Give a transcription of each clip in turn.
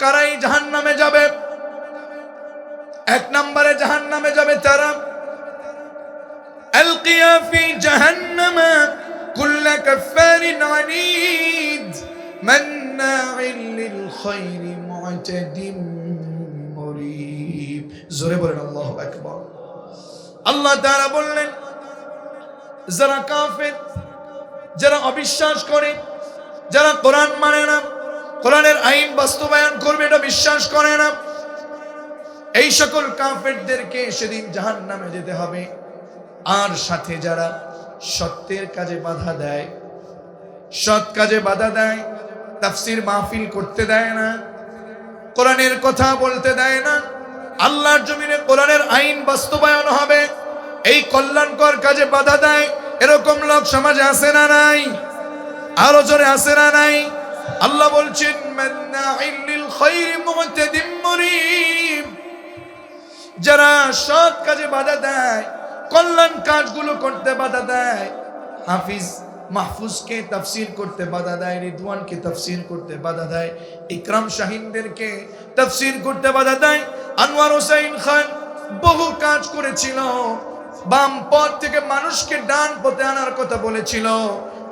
কারাই জাহান্নামে যাবে? এক নম্বরে জাহান্নামে যাবে তারা আলকিয়া ফি জাহান্নাম কুল্লা কাফারিন আনিদ মান্নাইন লিল খায়রি মু'তাদিম মুরিব। জোরে বলেন আল্লাহু আকবার। আল্লাহ তাআলা বললেন, যারা কাফের, যারা অবিশ্বাস করে, যারা কোরআন মানে না, কোরআনের আইন বাস্তবায়ন করবে এটা বিশ্বাস করে না, এই সকল কাফেরদেরকে সেদিন জাহান্নামে যেতে হবে। আর সাথে যারা সত্যের কাজে বাধা দেয়, সৎ কাজে বাধা দেয়, তাফসীর মাহফিল করতে দেয় না, কোরআনের কথা বলতে দেয় না, আল্লাহর জমিনে কোরআনের আইন বাস্তবায়ন হবে, এই কল্যাণকর কাজে বাধা দেয়, এরকম লোক সমাজে আছে না নাই? আরো জোরে আছে না নাই? আল্লাহ বলছেন মান্নাইন লিল খায়রি মু'তাদিম মুরিব। যারা সৎ কাজে বাধা দেয়, কল্যাণ কাজগুলো করতে বাধা দেয়, হাফিজ মাহফুজকে তাফসীর করতে বাধা দেয়, রিদওয়ানকে তাফসীর করতে বাধা দেয়, ইকরাম শাহিনদেরকে তাফসীর করতে বাধা দেয়, আনোয়ার হোসেন খান বহু কাজ করেছিল, বাম পথ থেকে মানুষকে ডান পথে আনার কথা বলেছিল,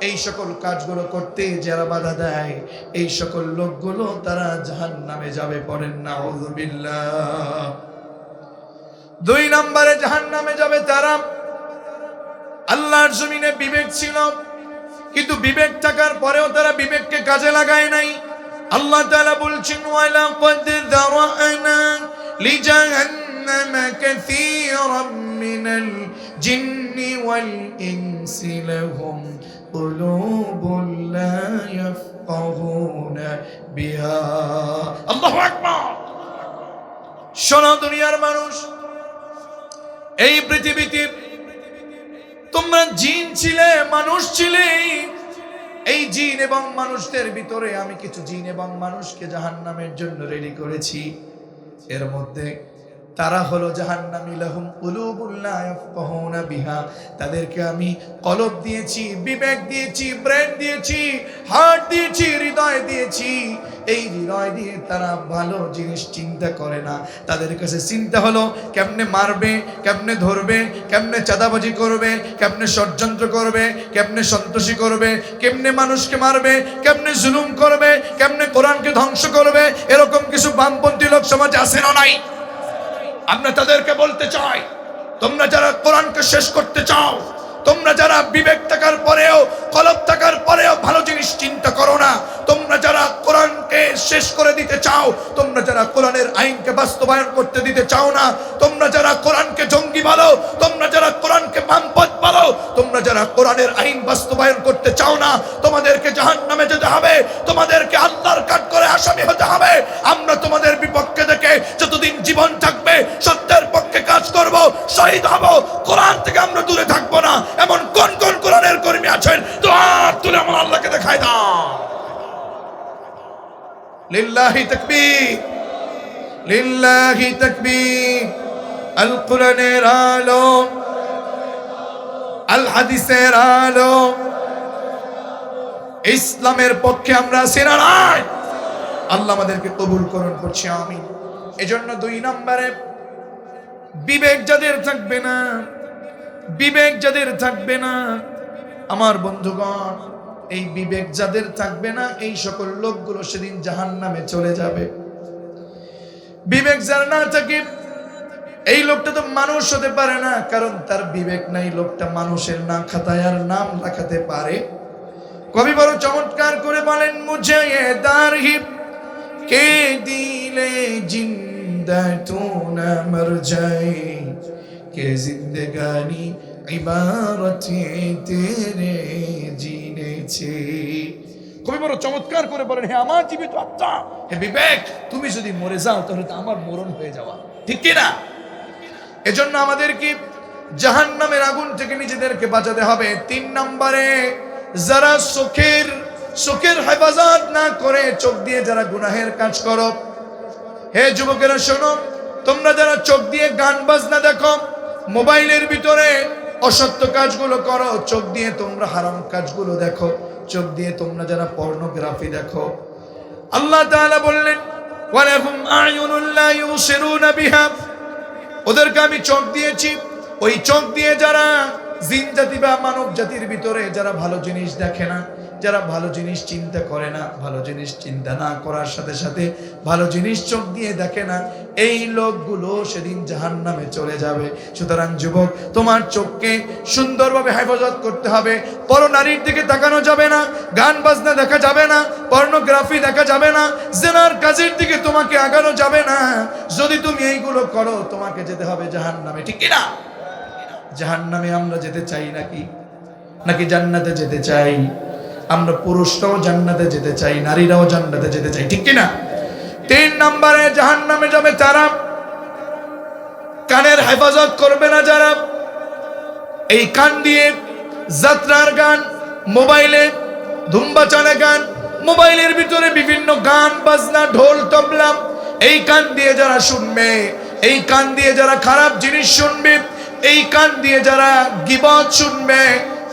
এই সকল কাজগুলো করতে যারা বাধা দেয়, এই সকল লোকগুলো তারা জাহান্নামে যাবে। পড়েন নাউযুবিল্লাহ। দুই নম্বরে জাহান্নামে যাবে তারা আল্লাহর জমিনে বিবেক ছিল, কিন্তু বিবেক থাকার পরেও তারা বিবেককে কাজে লাগায় নাই। আল্লাহ তাআলা বলছেন ওয়ালাকাদ যারা'না লিজাহান্নামা কাসীরাম মিনাল জিন্নি ওয়াল ইনসি লাহুম কুলুবুন লা ইয়াফকাহুনা বিহা। আল্লাহু আকবার। শোনো দুনিয়ার মানুষ, এই পৃথিবীতে তোমরা জিন ছিলে, মানুষ ছিলে, এই জিন এবং মানুষদের ভিতরে আমি কিছু জিন এবং মানুষকে জাহান্নামের জন্য রেডি করেছি। এর মধ্যে তারা হলো জাহান্নামী, লাহুম কুলুবুন লা ইয়াফকাহুনা বিহা, তাদেরকে আমি কলব দিয়েছি, বিবেক দিয়েছি, ব্রেন দিয়েছি, হার্ট দিয়েছি, হৃদয় দিয়েছি। এই হৃদয় দিয়ে তারা ভালো জিনিস চিন্তা করে না, তাদের কাছে চিন্তা হলো কেমনে মারবে, কেমনে ধরবে, কেমনে চাঁদাবাজি করবে, কেমনে ষড়যন্ত্র করবে, কেমনে সন্ত্রাসী করবে, কেমনে মানুষকে মারবে, কেমনে জুলুম করবে, কেমনে কোরআনকে ধ্বংস করবে। এরকম কিছু বামপন্থী লোক সমাজে আছে না নাই? আমরা তাদেরকে বলতে চাই, তোমরা যারা কোরআনকে শেষ করতে চাও, তোমরা যারা বিবেক থাকার পরেও, কলব থাকার পরেও ভালো জিনিস চিন্তা করো না, তোমরা যারা কোরআনকে শেষ করে দিতে চাও, তোমরা যারা কোরআনের আইনকে বাস্তবায়ন করতে দিতে চাও না, তোমরা যারা কোরআনকে জঙ্গি বলো, তোমরা যারা কোরআনকে বামপথ বলো, তোমরা যারা কোরআনের আইন বাস্তবায়ন করতে চাও না, তোমাদেরকে জাহান্নামে যেতে হবে, তোমাদেরকে আল্লাহর কাঠ করে আসামি হতে হবে। আমরা তোমাদের বিপক্ষে থেকে যতদিন জীবন থাকবে সত্যের পক্ষে কাজ করব, শহীদ হব, কোরআন থেকে আমরা দূরে থাকবো না। এমন কোন কোন কোরআনের কর্মী আছেন? তো হাত তুলে আমার আল্লাহকে দেখায় দাও। লিল্লাহি তাকবীর, লিল্লাহি তাকবীর। আল কোরআনের আলো, আল হাদিসের আলো, ইসলামের পক্ষে আমরা আছি না নাই? আল্লাহ আমাদেরকে কবুল করুন, করছি আমিন। এজন্য দুই নম্বরে বিবেক যাদের থাকবে না, বিবেক যাদের থাকবে না, আমার বন্ধুগণ, এই বিবেক যাদের থাকবে না, এই সকল লোকগুলো সেদিন জাহান্নামে চলে যাবে। বিবেক যার না থাকে, এই লোকটা তো মানুষ হতে পারে না, কারণ তার বিবেক নাই। লোকটা মানুষের না খাতায় আর নাম লেখাতে পারে। কবি বড় চমৎকার করে বলেন, মুঝে ये दारहिब के दिले जिंदा तू न मर जाए के जिंदगानी इबारत तेरे जीने छे। কবি বড় চমৎকার করে বলেন, হে আমার জীবিত আত্মা, হে বিবেক, তুমি যদি মরে যাও তাহলে তো আমার মরণ হয়ে যাওয়া, ঠিক কি না? এজন্য আমাদেরকে জাহান্নামের আগুন থেকে নিজেদেরকে বাঁচাতে হবে। তিন নম্বরে, যারা চোখের হেফাজত না করে, চোখ দিয়ে যারা গুনাহের কাজ করো, হে যুবকেরা শোনো, তোমরা যারা চোখ দিয়ে গান বাজনা দেখো, মোবাইলের ভিতরে অসত্য কাজগুলো করো, চোখ দিয়ে তোমরা হারাম কাজগুলো দেখো, চোখ দিয়ে তোমরা যারা পর্নোগ্রাফি দেখো, আল্লাহ তাআলা বললেন ওয়ালাহুম আ'য়ুনুন লা ইউবসিরুনা বিহা, ওদেরকে আমি চোখ দিয়েছি, ওই চোখ দিয়ে যারা জিন জাতি বা মানব জাতির ভিতরে যারা ভালো জিনিস দেখে না, যারা ভালো জিনিস চিন্তা করে না, ভালো জিনিস চিন্তা না করার সাথে সাথে ভালো জিনিস চোখ দিয়ে দেখে না, এই লোকগুলো সেদিন জাহান্নামে চলে যাবে। সুতরাং যুবক, তোমার চোখকে সুন্দরভাবে হেফাজত করতে হবে। পরনারীর দিকে তাকানো যাবে না, গান বাজনা দেখা যাবে না, পর্নোগ্রাফি দেখা যাবে না, জিনার কাজের দিকে তোমাকে আগানো যাবে না। যদি তুমি এইগুলো করো তোমাকে যেতে হবে জাহান্নামে, ঠিক কি না? জাহান্নামে আমরা যেতে চাই নাকি জান্নাতে যেতে চাই? আমরা পুরুষরাও জান্নাতে যেতে চাই, নারীরাও জান্নাতে যেতে চাই, ঠিক কি না? 3 নম্বরে জাহান্নামে যাবে তারা কানের হেফাজত করবে না যারা। এই কান দিয়ে যাত্রার গান, মোবাইলে ধুমবাচানে গান, মোবাইলের ভিতরে বিভিন্ন গান বাজনা ঢোল তবলা, এই কান দিয়ে যারা শুনবে, এই কান দিয়ে যারা খারাপ জিনিস শুনবে, এই কান দিয়ে যারা গীবত শুনবে,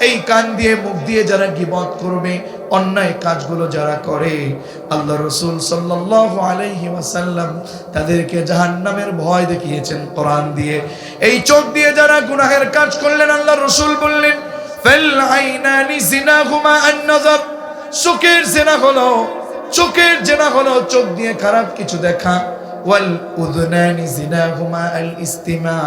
এই কান দিয়ে মুখ দিয়ে যারা গীবত করবে, অন্যায় কাজগুলো যারা করে, আল্লাহ রাসূল সাল্লাল্লাহু আলাইহি ওয়াসাল্লাম তাদেরকে জাহান্নামের ভয় দেখিয়েছেন কোরআন দিয়ে। এই চোখ দিয়ে যারা গুনাহের কাজ করলেন, আল্লাহ রাসূল বললেন ফাল আইনানি জিনাহুমা আন-নাযার, চোখের জিনা হলো চোখ দিয়ে খারাপ কিছু দেখা, ওয়াল উযনানি জিনাহুমা আল-ইস্তিমা,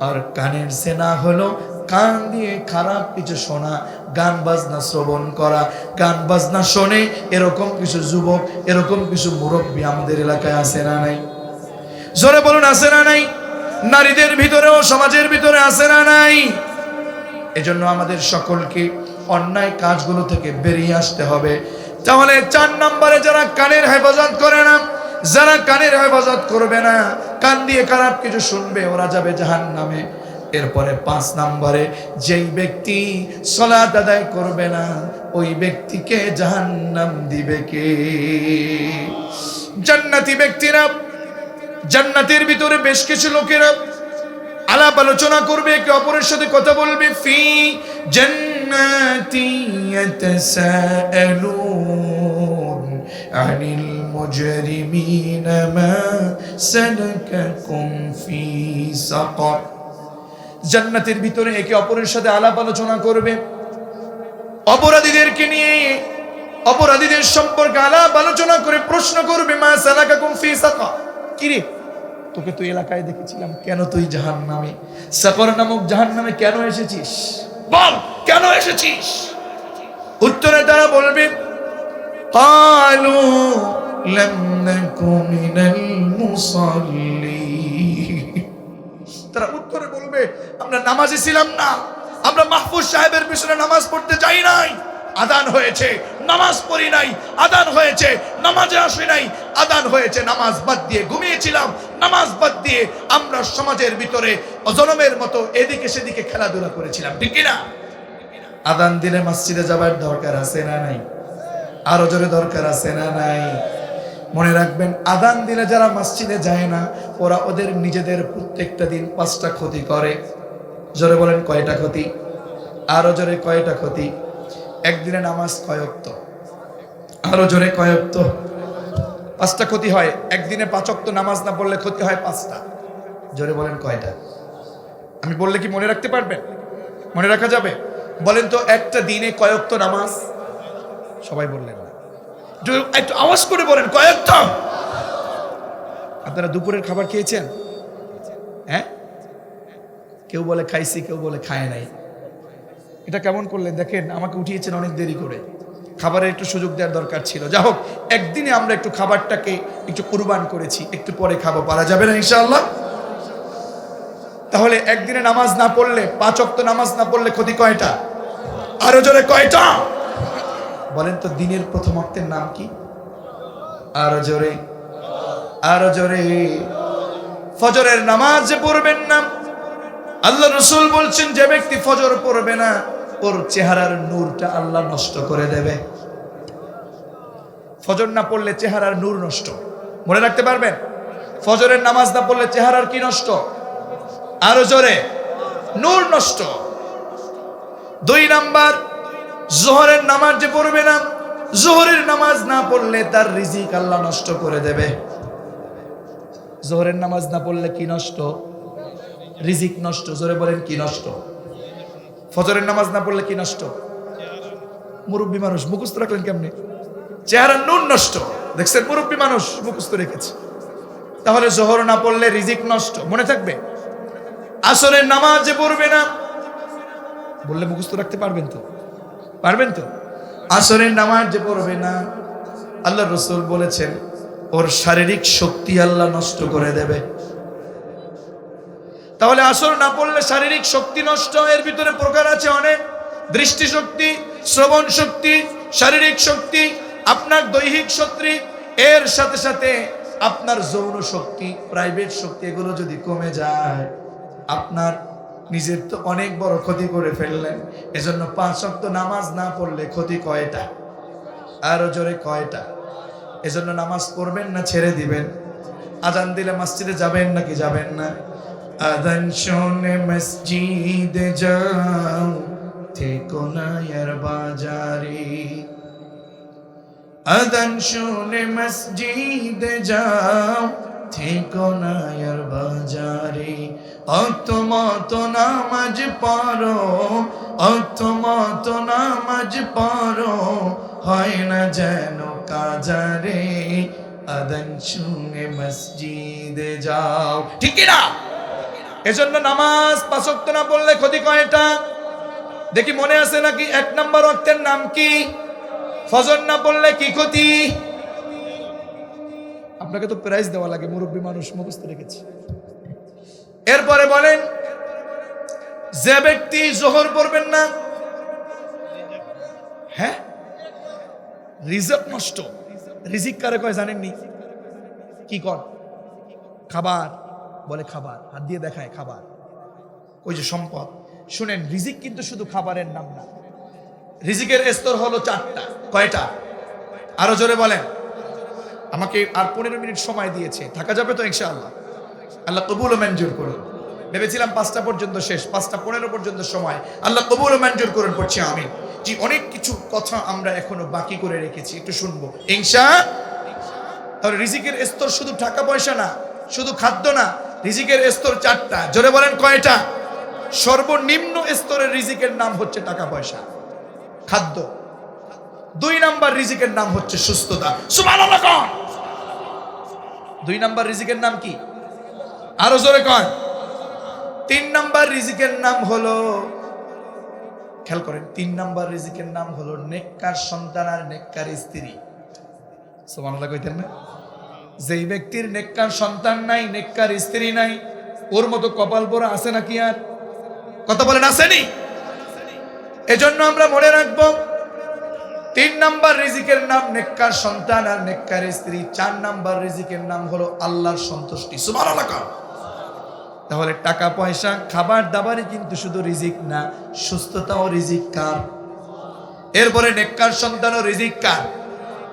আর কানের জিনা হলো কান দিয়ে খারাপ কিছু শোনা, গান বাজনা শ্রবণ করা। গান বাজনা শোনে এরকম কিছু যুবক, এরকম কিছু মুরব্বী আমাদের এলাকায় আছে না নাই? জোরে বলুন, আছে না নাই? নারীদের ভিতরেও সমাজের ভিতরে আছে না নাই? এজন্য আমাদের সকলকে অন্যায় কাজগুলো থেকে বেরিয়ে আসতে হবে। তাহলে 4 নম্বরে যারা কানের হেফাজত করে না, যারা কানের হেফাজত করবে না, কান দিয়ে খারাপ কিছু শুনবে, ওরা যাবে জাহান্নামে। এরপরে 5 নম্বরে যেই ব্যক্তি সালাত আদায় করবে না, ওই ব্যক্তিকে জাহান্নাম দিবে কে? জান্নাতি ব্যক্তিরা, জান্নাতের ভিতরে বেশ কিছু লোকেরা আলাপ আলোচনা করবে, একে অপরের সাথে কথা বলবে। ফি জান্নাতি ইয়াতাসাআলুন আনিল মুজরিমিনা মা সালাকাকুম ফি সাকার। জান্নাতের ভিতরে একে অপরের সাথে আলাপ আলোচনা করবে, অপরাধীদেরকে নিয়ে, অপরাধীদের সম্পর্কে আলাপ আলোচনা করে প্রশ্ন করবে, মা সালাকাকুম ফি সাকার, কি রে তোকে তো এলাকায় দেখেছিলাম, কেন তুই জাহান্নামে, সাকর নামক জাহান্নামে কেন এসেছিস? বল কেন এসেছিস? উত্তরে তারা বলবে ক্বালু লাম নাকু মিনাল মুসাল্লিন। তারা উত্তরে বলবে আমরা নামাজে ছিলাম না, আমরা মাহফুজ সাহেবের পিছনে নামাজ পড়তে যাই নাই, আদান হয়েছে নামাজ পড়ি নাই, আদান হয়েছে নামাজে আসি নাই, আদান হয়েছে নামাজ বাদ দিয়ে ঘুমিয়েছিলাম, নামাজ বাদ দিয়ে আমরা সমাজের ভিতরে অজনমের মতো এদিকে সেদিকে খেলাধুলা করেছিলাম, ঠিক না? আদান দিলে মসজিদে যাবার দরকার আছে না নাই? আরো জোরে দরকার আছে না নাই? মনে রাখবেন, আদান দিলে যারা মসজিদে যায় না, ওরা ওদের নিজেদের প্রত্যেকটা দিন 5টা ক্ষতি করে। জোরে বলেন কয়টা ক্ষতি? আরো জোরে কয়টা ক্ষতি? একদিনে নামাজ কয় ওয়াক্ত? আরো জোরে কয় ওয়াক্ত? 5টা ক্ষতি হয়। একদিনে 5 ওয়াক্ত নামাজ না পড়লে ক্ষতি হয় 5টা। জোরে বলেন কয়টা? আমি বললে কি মনে রাখতে পারবেন? মনে রাখা যাবে? বলেন তো একটা দিনে কয় ওয়াক্ত নামাজ? সবাই বললেন না, একটু আওয়াজ করে বলেন কয় ওয়াক্ত? আপনারা দুপুরের খাবার খেয়েছেন? হ্যাঁ, কেউ বলে খাইছি, কেউ বলে খায় নাই। এটা কেমন করলেন দেখেন, আমাকে উঠিয়েছেন অনেক দেরি করে, খাবারের একটু সুযোগ দেওয়ার দরকার ছিল। যা হোক, একদিনে আমরা একটু খাবারটাকে একটু কুরবান করেছি, একটু পরে খাবো, পারা যাবে না ইনশাআল্লাহ? তাহলে একদিনে নামাজ না পড়লে, 5 ওয়াক্ত নামাজ না পড়লে ক্ষতি কয়টা? আরো জোরে কয়টা? বলেন তো দিনের প্রথম ওয়াক্তের নাম কি? আরো জোরে, আরো জোরে। ফজরের নামাজ যে পড়বেন না, আল্লাহ রাসূল বলছেন যে ব্যক্তি ফজর পড়বে না, ওর চেহারার নূরটা আল্লাহ নষ্ট করে দেবে। ফজর না পড়লে চেহারার নূর নষ্ট। মনে রাখতে পারবেন? ফজরের নামাজ না পড়লে চেহারার কি নষ্ট? আরো জোরে, নূর নষ্ট। 2 নাম্বার, যোহরের নামাজ যে পড়বে না, যোহরের নামাজ না পড়লে তার রিজিক আল্লাহ নষ্ট করে দেবে। জোহরের নামাজ না পড়লে কি নষ্ট? রিজিক নষ্ট। জোরে বলেন কি নষ্ট? ফজরের নামাজ না পড়লে কি নষ্ট? মুরব্বী মানুষ মুখস্থ রাখলেন কেমনে? চেহারা নুন নষ্ট। দেখছেন, মুরব্বী মানুষ মুখস্থ রেখেছে। তাহলে জোহর না পড়লে রিজিক নষ্ট, মনে থাকবে। আসরের নামাজ যে পড়বে না বললে মুখস্থ রাখতে পারবেন তো? পারবেন তো? আসরের নামাজ যে পড়বে না, আল্লাহ রাসূল বলেছেন ওর শারীরিক শক্তি আল্লাহ নষ্ট করে দেবে। তাহলে আসর না পড়লে শারীরিক শক্তি নষ্ট। এর ভিতরে প্রকার আছে অনেক। দৃষ্টি শক্তি, শ্রবণ শক্তি, শারীরিক শক্তি, আপনার দৈহিক শক্তি, এর সাথে সাথে আপনার যৌন শক্তি, প্রাইভেট শক্তি, এগুলো যদি কমে যায় আপনার নিজের তো অনেক বড় ক্ষতি করে ফেললেন। এজন্য 5 ওয়াক্ত নামাজ না পড়লে ক্ষতি কয়টা? আরো জোরে কয়টা? এজন্য নামাজ পড়বেন না ছেড়ে দিবেন? আজান দিলে মসজিদে যাবেন নাকি যাবেন না? আজান শুনে মসজিদে যাও, থেকো না ইয়ার বাজারে। আজান শুনে মসজিদে যাও, থেকো না ইয়ার বাজারে। অতমত নামাজ পড়ো, অতমত নামাজ পড়ো, হয় না যেন কাজারে। আজান শুনে মসজিদে যাও। ঠিক না? এজন্য নামাজ 5 ওয়াক্ত না পড়লে ক্ষতি কয়টা দেখি মনে আছে নাকি? 1 নম্বর ওয়াক্তের নাম কি? ফজর না পড়লে কি ক্ষতি? আপনাকে তো প্রাইজ দেওয়া লাগে, মুরব্বী মানুষ মুখস্থ রেখেছে। এরপরে বলেন, যে ব্যক্তি জোহর পড়বেন না, হ্যাঁ, রিজিক নষ্ট। রিজিক কারে কয় জানেননি? কি কর? খাবার বলে, খাবার হাত দিয়ে দেখায় খাবার, ওই যে সম্পদ। শুনেন, রিজিক কিন্তু শুধু খাবারের নাম না। রিজিকের স্তর হলো 4টা। কয়টা? আরো জোরে বলেন। আমাকে আর 15 মিনিট সময় দিয়েছে, থাকা যাবে তো ইনশাআল্লাহ? আল্লাহ কবুল ও মঞ্জুর করুন। ভেবেছিলাম 5টা পর্যন্ত শেষ, 5:15 পর্যন্ত সময়। আল্লাহ কবুল ও মঞ্জুর করুন, পড়ছি আমিন। জি, অনেক কিছু কথা আমরা এখনো বাকি করে রেখেছি, একটু শুনবো ইনশাআল্লাহ। তাহলে রিজিকের স্তর শুধু টাকা পয়সা না, শুধু খাদ্য না, রিজিকের স্তর 4টা। জোরে বলেন কয়টা? সর্বনিম্ন স্তরের রিজিকের নাম হচ্ছে টাকা পয়সা, খাদ্য। 2 নাম্বার রিজিকের নাম হচ্ছে সুস্থতা। সুবহানাল্লাহ কোন? 2 নাম্বার রিজিকের নাম কি? আরো জোরে কোন? 3 নাম্বার রিজিকের নাম হলো, খেয়াল করেন, 3 নাম্বার রিজিকের নাম হলো নেককার সন্তান আর নেককার স্ত্রী। সুবহানাল্লাহ কইতেন না? যেই ব্যক্তির নেককার সন্তান নাই, নেককার স্ত্রী নাই, ওর মতো কপাল পোড়া আছে নাকি? আর কথা বলেন, আসেনি? এজন্য আমরা মনে রাখবো 3 নাম্বার রিজিকের নাম নেককার সন্তান আর নেককার স্ত্রী। 4 নাম্বার রিজিকের নাম হলো আল্লাহর সন্তুষ্টি। সুবহানাল্লাহ। তাহলে টাকা পয়সা খাবার দাবারই কিন্তু শুধু রিজিক না, সুস্থতাও রিজিক কার? এরপরে নেককার সন্তানও রিজিক কার?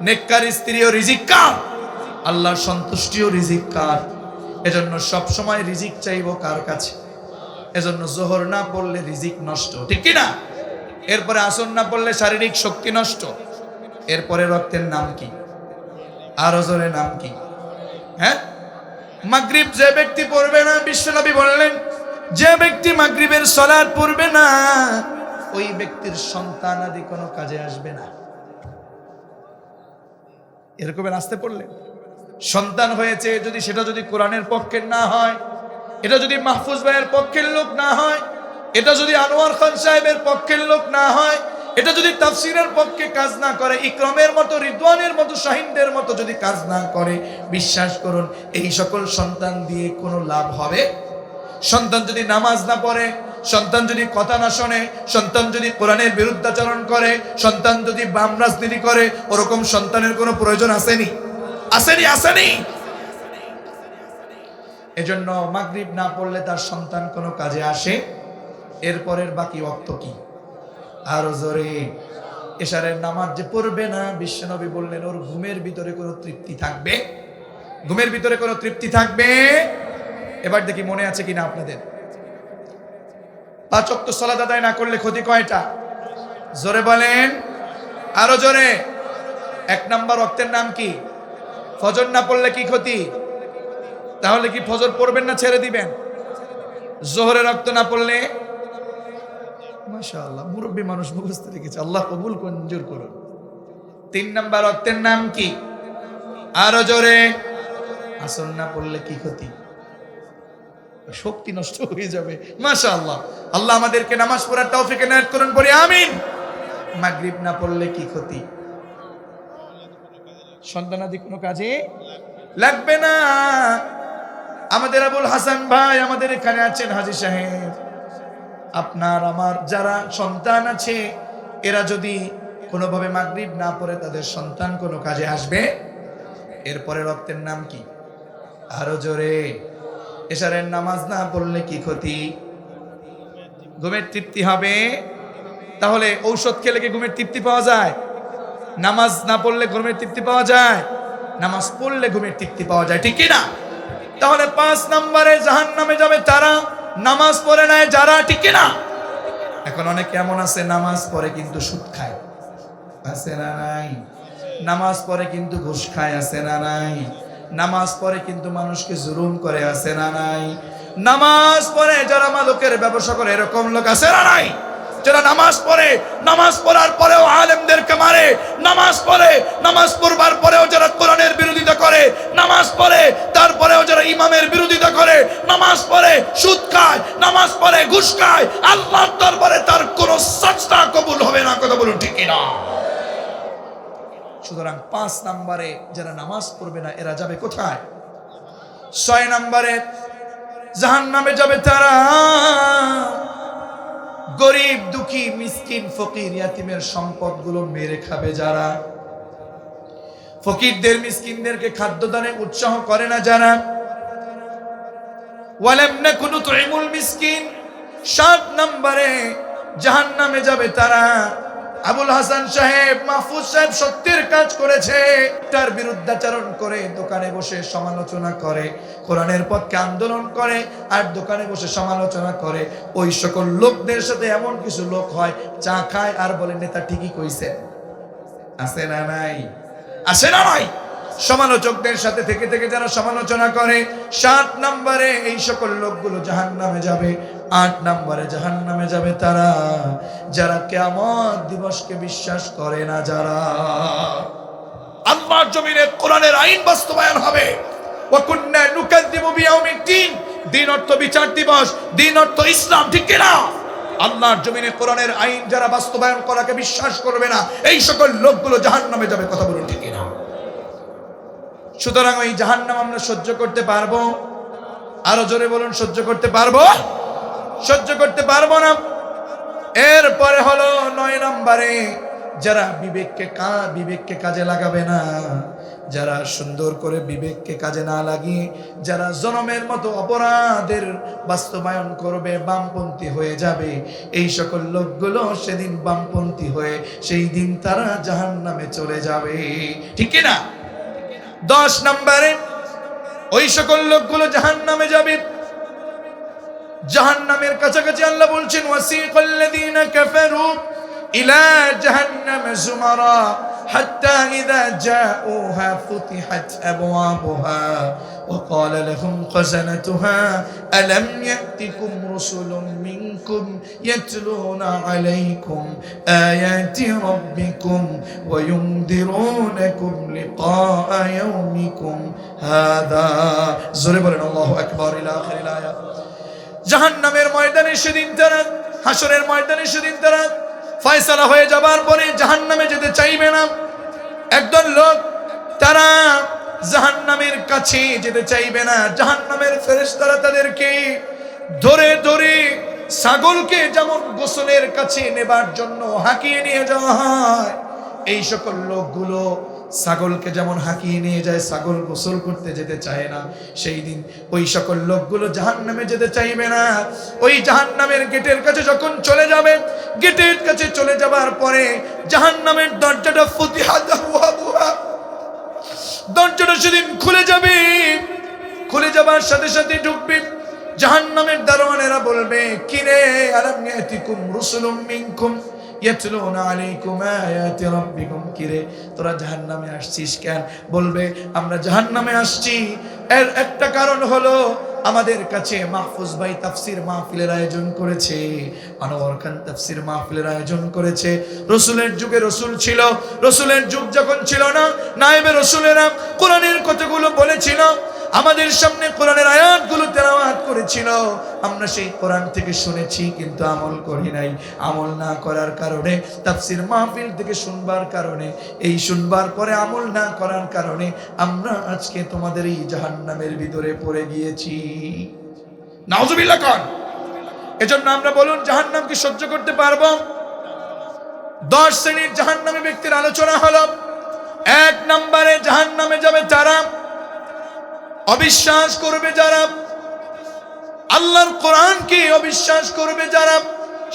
নেককার স্ত্রীও রিজিক কার? আল্লাহর সন্তুষ্টিও রিজিক কার? এজন্য সব সময় রিজিক চাইবো কার কাছে? এজন্য জোহর না পড়লে রিজিক নষ্ট, ঠিক কি না? এরপরে আসর না পড়লে শারীরিক শক্তি নষ্ট। এরপরে রক্তের নাম কি? আরো জোরে নাম কি? হ্যাঁ, মাগরিব যে ব্যক্তি পড়বে না, বিশ্বনবী বললেন যে ব্যক্তি মাগরিবের সালাত পড়বে না, ওই ব্যক্তির সন্তান আদি কোনো কাজে আসবে না। এরকম আসতে পড়লে সন্তান হয়েছে, যদি সেটা যদি কোরআনের পক্ষের না হয়, এটা যদি মাহফুজ ভাইয়ের পক্ষের লোক না হয়, এটা যদি আনোয়ার খান সাহেবের পক্ষের লোক না হয়, এটা যদি তাফসিরের পক্ষে কাজ না করে, ইকরামের মতো, রিদওয়ানের মতো, শাহিনদের মতো যদি কাজ না করে, বিশ্বাস করুন এই সকল সন্তান দিয়ে কোনো লাভ হবে? সন্তান যদি নামাজ না পড়ে, সন্তান যদি কথা না শোনে, সন্তান যদি কোরআনের বিরুদ্ধাচরণ করে, সন্তান যদি বাম রাজনীতি করে, ওরকম সন্তানের কোনো প্রয়োজন আসেনি? আসেনি? আসেনি? এজন্য মাগরিব না পড়লে তার সন্তান কোনো কাজে আসে। এরপরের বাকি ওয়াক্ত কি? আরো জোরে। এশারের নামাজ যে পড়বে না, বিশ্বনবী বললেন ওর ঘুমের ভিতরে কোনো তৃপ্তি থাকবে? ঘুমের ভিতরে কোনো তৃপ্তি থাকবে? এবার দেখি মনে আছে কিনা আপনাদের। 5 ওয়াক্ত সালাত আদায় না করলে ক্ষতি কয়টা? জোরে বলেন, আরো জোরে। 1 নাম্বার ওয়াক্তের নাম কি? ফজর না পড়লে কি ক্ষতি? তাহলে কি ফজর পড়বেন না ছেড়ে দিবেন? জোহরের রক্ত না পড়লে? মাশাআল্লাহ, মুরব্বী মানুষ মুখস্থ রেখেছে, আল্লাহ কবুল মঞ্জুর করুন। 3 নাম্বার রক্তের নাম কি? আরো জোরে। আসর না পড়লে কি ক্ষতি? শক্তি নষ্ট হয়ে যাবে। মাশাআল্লাহ, আল্লাহ আমাদেরকে নামাজ পড়ার তৌফিক এনায়েত করুন, বলি আমিন। মাগরিব না পড়লে কি ক্ষতি? সন্তানাদি কোনো কাজে লাগবে না। আমাদের আবুল হাসান ভাই আমাদের এখানে আছেন, হাজী সাহেব, আপনার আমার যারা সন্তান আছে এরা যদি কোনোভাবে মাগরিব না পড়ে তাদের সন্তান কোনো কাজে আসবে? এরপরে রক্তের নাম কি? আরো জোরে। এশারের নামাজ না পড়লে কি ক্ষতি? ঘুমের তৃপ্তি হবে। তাহলে ঔষধ খেলে কি ঘুমের তৃপ্তি পাওয়া যায়? নামাজ না পড়লে ঘুমের তৃপ্তি পাওয়া যায়? নামাজ পড়লে ঘুমের তৃপ্তি পাওয়া যায়, ঠিক কি না? তাহলে 5 নম্বরে জাহান্নামে যাবে তারা নামাজ পড়ে নাই যারা, ঠিক কি না? এখন অনেকে এমন আছে নামাজ পড়ে কিন্তু সুদ খায়, আছে না নাই? নামাজ পড়ে কিন্তু ঘুষ খায়, আছে না নাই? নামাজ পড়ে কিন্তু মানুষকে জুলুম করে, আছে না নাই? নামাজ পড়ে যারা মাদকের ব্যবসা করে, এরকম লোক আছে না নাই? যারা নামাজ পড়ে, নামাজ পড়ার পরেও আলেমদেরকে মারে, নামাজ পড়ে, নামাজ পড়বার পরেও যারা কোরআনের বিরোধিতা করে, নামাজ পড়ে তারপরেও যারা ইমামের বিরোধিতা করে, নামাজ পড়ে সুদ খায়, নামাজ পড়ে ঘুষ খায়, আল্লাহর দরবারে তার কোনো সাজদা কবুল হবে না। কথা বলুন ঠিক কিনা? সুতরাং 5 নম্বরে যারা নামাজ পড়বে না এরা যাবে কোথায়? 6 নম্বরে জাহান্নামে যাবে তারা গরিব দুঃখী মিসকিন ফকির ইয়াতিমের সম্পদগুলো মেরে খাবে যারা, ফকিরদের মিসকিনদেরকে খাদ্য দানে উৎসাহ করে না যারা, ওয়ালাম নাকুনু তুইমুল মিসকিন। 7 নম্বরে জাহান্নামে যাবে তারা আবুল হাসান সাহেব, মাহফুজ সাহেব সত্যের কাজ করেছে, তার বিরুদ্ধাচরণ করে দোকানে বসে সমালোচনা করে, কোরআনের পক্ষে আন্দোলন করে আর দোকানে বসে সমালোচনা করে, ওই সকল লোকদের সাথে এমন কিছু লোক হয় চা খায় আর বলে নেতা ঠিকই কইছে, আছে না নাই? আছে না নাই? সমালোচকদের সাথে থেকে থেকে যারা সমালোচনা করে, 7 নম্বরে এই সকল লোকগুলো জাহান্নামে যাবে। 8 নম্বরে জাহান্নামে যাবে তারা যারা কিয়ামত দিবসকে বিশ্বাস করে না, যারা আল্লাহর জমিনে কোরআনের আইন বাস্তবায়ন হবে। ওয়া কুন্না নুকাযযিবু বিয়াউমিদ্দিন, দিন অর্থ বিচার দিবস, দিন অর্থ ইসলাম, ঠিক কি না? আল্লাহর জমিনে কোরআনের আইন যারা বাস্তবায়ন করাকে বিশ্বাস করবে না এই সকল লোকগুলো জাহান্নামে যাবে। কথা বলুন ঠিক কি না? সুতরাং ওই জাহান্নাম আমরা সহ্য করতে পারবো? আরো জোরে বলুন, সহ্য করতে পারবো? সহ্য করতে পারবো না। এরপরে হলো 9 নম্বরে যারা বিবেককে কাজে লাগাবে না, যারা সুন্দর করে বিবেককে কাজে না লাগিয়ে যারা জনমের মতো অপরাধের বাস্তবায়ন করবে, বামপন্থী হয়ে যাবে, এই সকল লোকগুলো সেদিন বামপন্থী হয়ে সেই দিন তারা জাহান্নামে চলে যাবে, ঠিক কি না? 10 নম্বরে ওই সকল লোকগুলো জাহান্নামে যাবে। জাহান্নামের কাছাকাছি আল্লাহ বলছেন, ওয়াসিকাল্লাযীনা কাফারু ইলা জাহান্নাম যুমারা হাত্তা ইযা জাউহা ফুতিহাত আবওয়াবুহা ওয়া ক্বালা লাহুম খাযানাতুহা আলাম ইয়াতিকুম রাসূলুম মিনকুম ইয়াতলুনা আলাইকুম আয়াতি রাব্বিকুম ওয়া ইউনদিরুনাকুম লিকাআ ইয়াউমিকুম হাযা। জোরে বলেন আল্লাহু আকবার। ইলা আখিরিল আয়াত। জাহান্নামের ময়দানে সেদিন তারা, হাসরের ময়দানে সেদিন তারা ফয়সালা হয়ে যাবার পরে জাহান্নামে যেতে চাইবে না। একদল লোক তারা জাহান্নামের কাছে যেতে চাইবে না। জাহান্নামের ফেরেশতারা তাদেরকে ধরে ধরে ছাগলকে যেমন গোসলের কাছে নেবার জন্য হাঁকিয়ে নিয়ে যাওয়া হয়, এই সকল লোকগুলো ছাগলকে যেমন হাঁকিয়ে নিয়ে যায়, ছাগল গোসল করতে যেতে চায় না, সেই দিন ওই সকল লোকগুলো জাহান্নামে যেতে চাইবে না। ওই জাহান্নামের গেটের কাছে যখন চলে যাবে, গেটের কাছে চলে যাবার পরে জাহান্নামের দরজাটা ফুতিহাত আবওয়াবুহা, দরজাটা সেদিন খুলে যাবে। খুলে যাবার সাথে সাথে ঢুকবে। জাহান্নামের দারোয়ানেরা বলবে, কিরে আলাম ইয়াতিকুম রাসূলুম মিনকুম ইয়াতলুনা আলাইকুম আয়াতি রাব্বিকুম, কিরে তোরা জাহান্নামে আসছিস কেন? বলবে আমরা জাহান্নামে আসছি এর একটা কারণ হলো আমাদের কাছে মাহফুজ ভাই তাফসীর মাহফিলের আয়োজন করেছে, আনোয়ার খান তাফসীর মাহফিলের আয়োজন করেছে। রসুলের যুগে রসুল ছিল, রসুলের যুগ যখন ছিল না, নায়েবে রসুলেরা কোরআনের কথাগুলো বলেছিল, আমাদের সামনে কোরআনের আয়াতগুলো তেলাওয়াত করেছিল। আমরা সেই কোরআন থেকে শুনেছি কিন্তু আমল করি নাই। আমল না করার কারণে, তাফসীর মাহফিল থেকে শুনবার কারণে, এই শুনবার পরে আমল না করার কারণে আমরা আজকে তোমাদের এই জাহান্নামের ভিতরে পড়ে গিয়েছি। নাউজুবিল্লাহ কোন। এজন্য আমরা বলুন, জাহান্নাম কি সহ্য করতে পারবো? 10 শ্রেণীর জাহান্নামী ব্যক্তির আলোচনা হলো। 1 নম্বরে জাহান্নামে যাবে যারা অবিশ্বাস করবে, যারা আল্লাহর কোরআনকে অবিশ্বাস করবে, যারা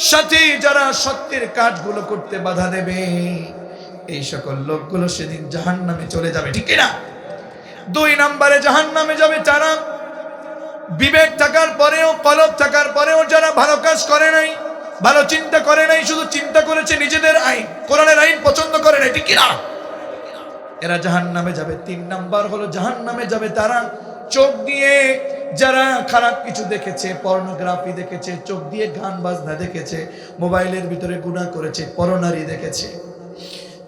সাথে যারা সত্যের কাজগুলো করতে বাধা দেবে, এই সকল লোকগুলো সেদিন জাহান্নামে চলে যাবে, ঠিক না? 2 নম্বরে জাহান্নামে যাবে যারা বিবেক থাকার পরেও, কলব থাকার পরেও যারা ভালো কাজ করে নাই, ভালো চিন্তা করে নাই, শুধু চিন্তা করেছে নিজেদের আইন, কোরআনের আইন পছন্দ করে নাই, ঠিক না? এরা জাহান্নামে যাবে। 3 নাম্বার হলো জাহান্নামে যাবে তারা চোখ দিয়ে যারা খারাপ কিছু দেখেছে, পর্নোগ্রাফি দেখেছে, চোখ দিয়ে গান বাজনা দেখেছে, মোবাইলের ভিতরে গুনাহ করেছে, পরনারী দেখেছে।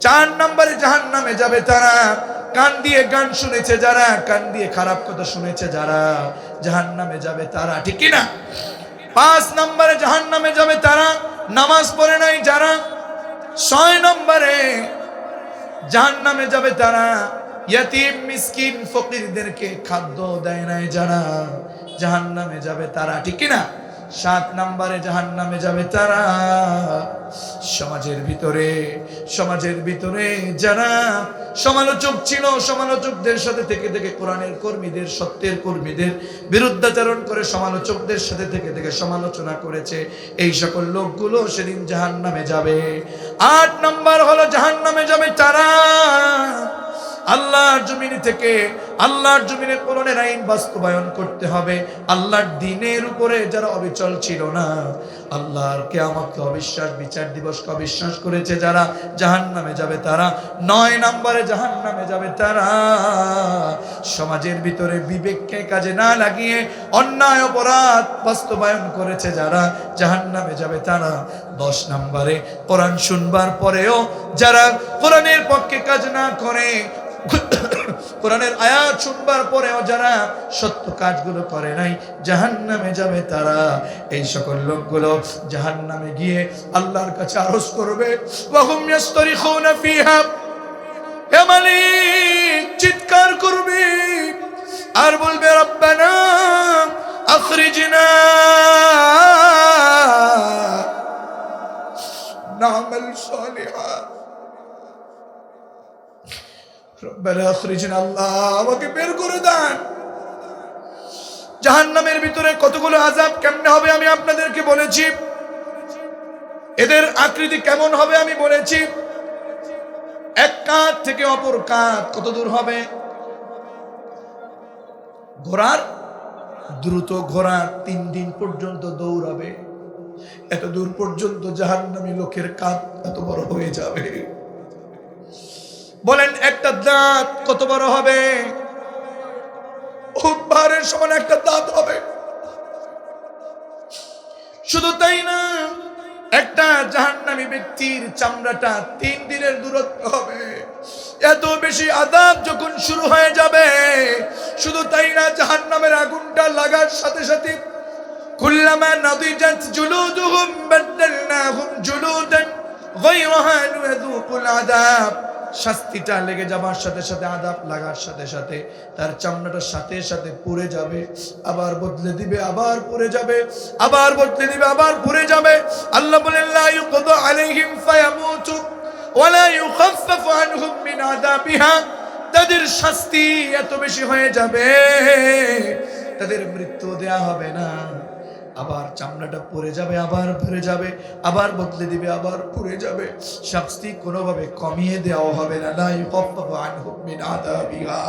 4 নম্বরে জাহান্নামে যাবে তারা কান দিয়ে গান শুনেছে, যারা কান দিয়ে খারাপ কথা শুনেছে, যারা জাহান্নামে যাবে তারা, ঠিক কি না? 5 নম্বরে জাহান্নামে যাবে তারা নামাজ পড়ে নাই যারা। 6 নম্বরে জাহান্নামে যাবে তারা ইয়াতীম মিসকিন ফকিরদেরকে খাদ্য দেয় নাই যারা, জাহান্নামে যাবে তারা, ঠিক কি না? 7 নম্বরে জাহান্নামে যাবে তারা সমাজের ভিতরে যারা সমালোচক ছিল, সমালোচকদের সাথে থেকে থেকে কোরআনের কর্মীদের, সত্যের কর্মীদের বিরুদ্ধাচরণ করে সমালোচকদের সাথে থেকে থেকে সমালোচনা করেছে, এই সকল লোকগুলো সেদিন জাহান্নামে যাবে। 8 নম্বর হলো জাহান্নামে যাবে তারা আল্লাহর জমিনে কোরআনের আইন বাস্তবায়ন করতে হবে। আল্লাহর দ্বীনের উপরে যারা অবিচল ছিল না, আল্লাহর কিয়ামতকে অবিশ্বাস, বিচার দিবসকে অবিশ্বাস করেছে যারা, জাহান্নামে যাবে তারা। 9 নম্বরে জাহান্নামে যাবে তারা সমাজের ভিতরে বিবেককে কাজে না লাগিয়ে অন্যায় অপরাধ বাস্তবায়ন করেছে যারা, জাহান্নামে যাবে তারা। 10 নম্বরে কোরআন শুনবার পরেও যারা কোরআনের পক্ষে কাজ না করে, কোরআনের আয়াত শুনবার পরেও যারা সত্য কাজগুলো করে নাই, জাহান্নামে যাবে তারা। এই সকল লোকগুলো জাহান্নামে গিয়ে আল্লাহর কাছে আরজ করবে, ওয়াহুম ইয়াসতারিখুনা ফিহা, হে মালিক, চিৎকার করবে আর বলবে, রব্বানা আখরিজনা না'মাল সালিহা, রব্বানা আখরিজনা, আল্লাহ আমাকে বের করে দেন। জাহান্নামের ভিতরে কতগুলো আযাব কেমনে হবে আমি আপনাদেরকে বলেছি, এদের আকৃতি কেমন হবে আমি বলেছি। এক কাঁধ থেকে অপর কাঁধ কত দূর হবে? দ্রুত ঘোড়া 3 দিন পর্যন্ত দৌড়াবে, এত দূর পর্যন্ত জাহান্নামী লোকের কাঁধ এত বড় হয়ে যাবে। বলেন একটা দাঁত কত বড় হবে? উহুদ পাহাড়ের সমান একটা দাঁত হবে। শুধু তাই না, একটা জাহান্নামী ব্যক্তির চামড়াটা 3 দিনের দূরত্ব হবে। এত বেশি আযাব যখন শুরু হয়ে যাবে, শুধু তাই না, জাহান্নামের আগুনটা লাগার সাথে সাথে কুল্লামা নাদিজাত জুলুদুহুম বাদদালনাহুম জুলুদান গায়রাহা লিয়াযুকুল আযাব, শাস্তিটা লেগে যাবার সাথে সাথে, আযাব লাগার সাথে সাথে তার চামড়াটার সাথে সাথে পুড়ে যাবে, আবার বদলে দিবে, আবার পুড়ে যাবে, আবার বদলে দিবে, আবার পুড়ে যাবে। আল্লাহ বলেন, লা ইউকদা আলাইহিম ফায়ামুতু ওয়া লা ইউখাফফাফু আনহুম মিন আযাবিহা, তাদের শাস্তি এত বেশি হয়ে যাবে, তাদের মৃত্যু দেয়া হবে না, আবার চামড়াটা পড়ে যাবে, আবার পুড়ে যাবে, আবার বদলে দিবে, আবার পুড়ে যাবে, শাস্তি কোনোভাবে কমিয়ে দেওয়া হবে না। লা ইউখাফফাফু আনহুম মিন আযাবিহা।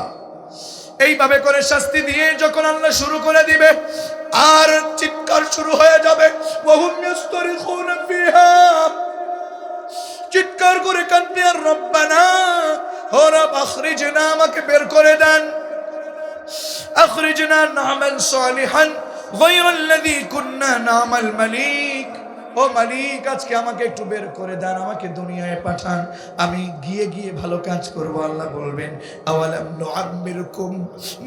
এইভাবে করে শাস্তি দিয়ে যখন আল্লাহ শুরু করে দিবে, আর চিৎকার শুরু হয়ে যাবে, ওয়াহুম ইয়াসতারিখুনা ফিহা, চিৎকার করে কাঁদবে, আর রব্বানা, ও রব আখরিজনা, আমাকে বের করে দেন। আখরিজনা না'মাল সালিহান গায়রাল্লাযী কুন্না না'মাল মালিক। ও মালিক, আজকে আমাকে একটু বের করে দেন, আমাকে দুনিয়ায় পাঠান, আমি গিয়ে গিয়ে ভালো কাজ করব। আল্লাহ বলবেন, আওয়ালাম নুআম্মিরকুম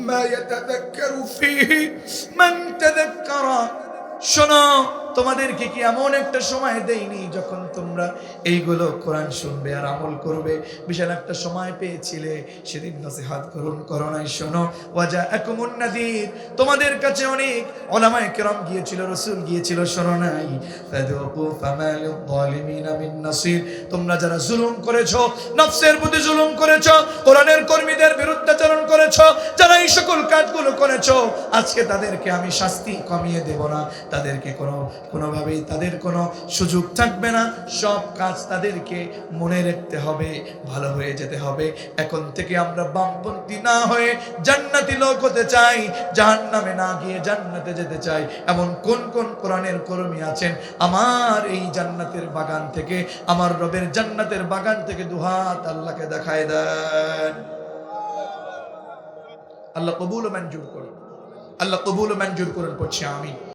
মা ইয়াতাযাক্কারু ফীহি মান তাযাক্কারা। শোনো, তোমাদেরকে কি এমন একটা সময় দেইনি যখন তোমরা এইগুলো কোরআন শুনবে আর আমল করবে? বিশাল একটা সময় পেয়েছিলে, সেদিন নসিহত গ্রহণ করো নাই। শোনো, ওয়াজাআকুমুন নাযীর, তোমাদের কাছে অনেক উলামায়ে কেরাম গিয়েছিল, রাসূল গিয়েছিল, শোনো নাই? ফাযুকু ফামা লিয-যালিমিনা মিন নাসির। তোমরা যারা জুলুম করেছো, নফসের প্রতি জুলুম করেছো, কোরআনের কর্মীদের বিরুদ্ধাচরণ করেছো, যারা এই সকল কাজগুলো করেছো, আজকে তাদেরকে আমি শাস্তি কমিয়ে দেব না, তাদেরকে কোনোভাবেই তাদের কোনো সুযোগ থাকবে না। সব কাজ তাদেরকে মনে রাখতে হবে, ভালো হয়ে যেতে হবে। এখন থেকে আমরা বামপন্থী না হয়ে জান্নাতি লোক হতে চাই, জাহান্নামে না গিয়ে জান্নাতে যেতে চাই। এমন কোন কোন কোরআনের কর্মী আছেন, আমার এই জান্নাতের বাগান থেকে, আমার রবের জান্নাতের বাগান থেকে দুহাত আল্লাহকে দেখায় দেন। আল্লাহ কবুল ও মঞ্জুর করুন, আল্লাহ কবুল ও মঞ্জুর করুন। পড়ছি আমিন।